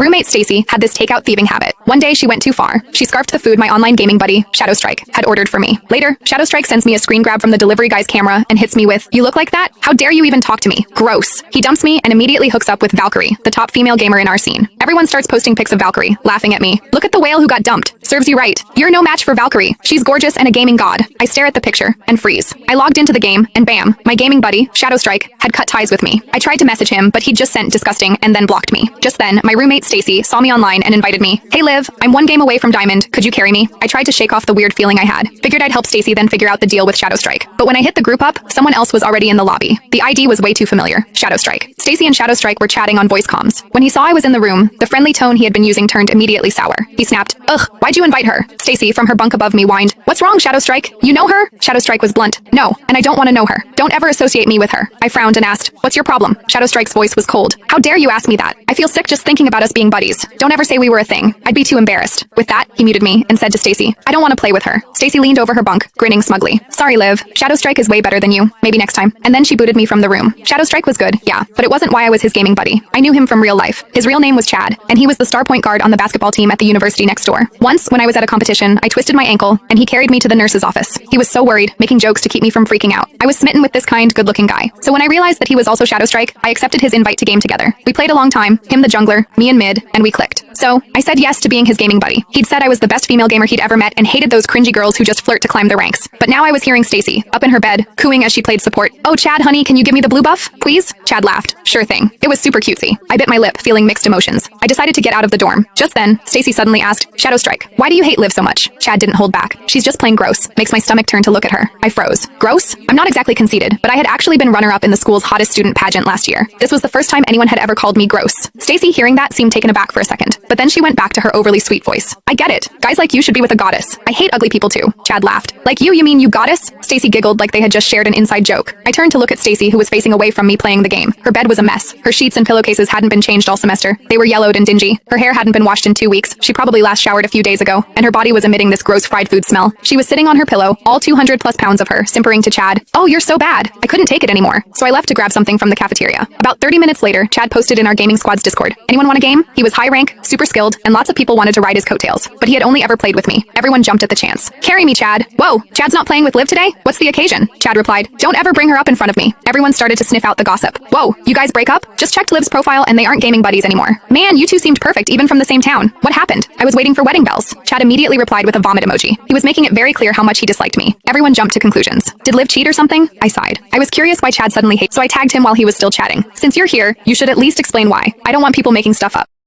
Roommate Stacy had this takeout thieving habit. One day she went too far. She scarfed the food my online gaming buddy, Shadowstrike, had ordered for me. Later, Shadowstrike sends me a screen grab from the delivery guy's camera and hits me with, "You look like that? How dare you even talk to me? Gross." He dumps me and immediately hooks up with Valkyrie, the top female gamer in our scene. Everyone starts posting pics of Valkyrie, laughing at me. "Look at the whale who got dumped. Serves you right. You're no match for Valkyrie. She's gorgeous and a gaming god." I stare at the picture and freeze. I logged into the game and bam, my gaming buddy, Shadowstrike, had cut ties with me. I tried to message him, but he just sent disgusting and then blocked me. Just then, my roommate Stacy saw me online and invited me. "Hey Liv, I'm one game away from Diamond. Could you carry me?" I tried to shake off the weird feeling I had. Figured I'd help Stacy then figure out the deal with Shadowstrike. But when I hit the group up, someone else was already in the lobby. The ID was way too familiar. Shadowstrike. Stacy and Shadowstrike were chatting on voice comms. When he saw I was in the room, the friendly tone he had been using turned immediately sour. He snapped, "Ugh, why'd you invite her?" Stacy from her bunk above me whined, "What's wrong, Shadowstrike? You know her?" Shadowstrike was blunt. "No, and I don't want to know her. Don't ever associate me with her." I frowned and asked, "What's your problem?" Shadowstrike's voice was cold. "How dare you ask me that? I feel sick just thinking about us being buddies. Don't ever say we were a thing. I'd be too embarrassed." With that, he muted me and said to Stacy, "I don't want to play with her." Stacy leaned over her bunk, grinning smugly. "Sorry, Liv. Shadowstrike is way better than you. Maybe next time." And then she booted me from the room. Shadowstrike was good, yeah, but it wasn't why I was his gaming buddy. I knew him from real life. His real name was Chad, and he was the star point guard on the basketball team at the university next door. Once, when I was at a competition, I twisted my ankle, and he carried me to the nurse's office. He was so worried, making jokes to keep me from freaking out. I was smitten with this kind, good-looking guy. So when I realized that he was also Shadowstrike, I accepted his invite to game together. We played a long time, him the jungler, me in mid, and we clicked. So, I said yes to being his gaming buddy. He'd said I was the best female gamer he'd ever met and hated those cringy girls who just flirt to climb the ranks. But now I was hearing Stacy, up in her bed, cooing as she played support. "Oh Chad, honey, can you give me the blue buff, please?" Chad laughed. "Sure thing." It was super cutesy. I bit my lip, feeling mixed emotions. I decided to get out of the dorm. Just then, Stacy suddenly asked, "Shadowstrike, why do you hate Liv so much?" Chad didn't hold back. "She's just plain gross." Makes my stomach turn to look at her. I froze. Gross? I'm not exactly conceited, but I had actually been runner-up in the school's hottest student pageant last year. This was the first time anyone had ever called me gross. Stacy, hearing that, seemed taken aback for a second, but then she went back to her overly sweet voice. "I get it. Guys like you should be with a goddess. I hate ugly people too." Chad laughed. "Like you mean you goddess?" Stacy giggled like they had just shared an inside joke. I turned to look at Stacy, who was facing away from me playing the game. Her bed was a mess. Her sheets and pillowcases hadn't been changed all semester. They were yellowed and dingy. Her hair hadn't been washed in 2 weeks. She probably last showered a few days ago, and her body was emitting this gross fried food smell. She was sitting on her pillow, all 200+ pounds of her, simpering to Chad, "Oh, you're so bad." I couldn't take it anymore, so I left to grab something from the cafeteria. About 30 minutes later, Chad posted in our gaming squad's Discord, "Anyone want a game?" He was high rank, super skilled, and lots of people wanted to ride his coattails, but he had only ever played with me. Everyone jumped at the chance. "Carry me, Chad." "Whoa, Chad's not playing with Liv today? What's the occasion?" Chad replied, "Don't ever bring her up in front of me." Everyone started to sniff out the gossip. "Whoa, you guys break up? Just checked Liv's profile and they aren't gaming buddies anymore. Man, you two seemed perfect even from the same town. What happened?" "I was waiting for wedding bells." Chad immediately replied with a vomit emoji. He was making it very clear how much he disliked me. Everyone jumped to conclusions. Did Liv cheat or something? I sighed. I was curious why Chad suddenly hated, so I tagged him while he was still chatting. "Since you're here, you should at least explain why. I don't want people making stuff up."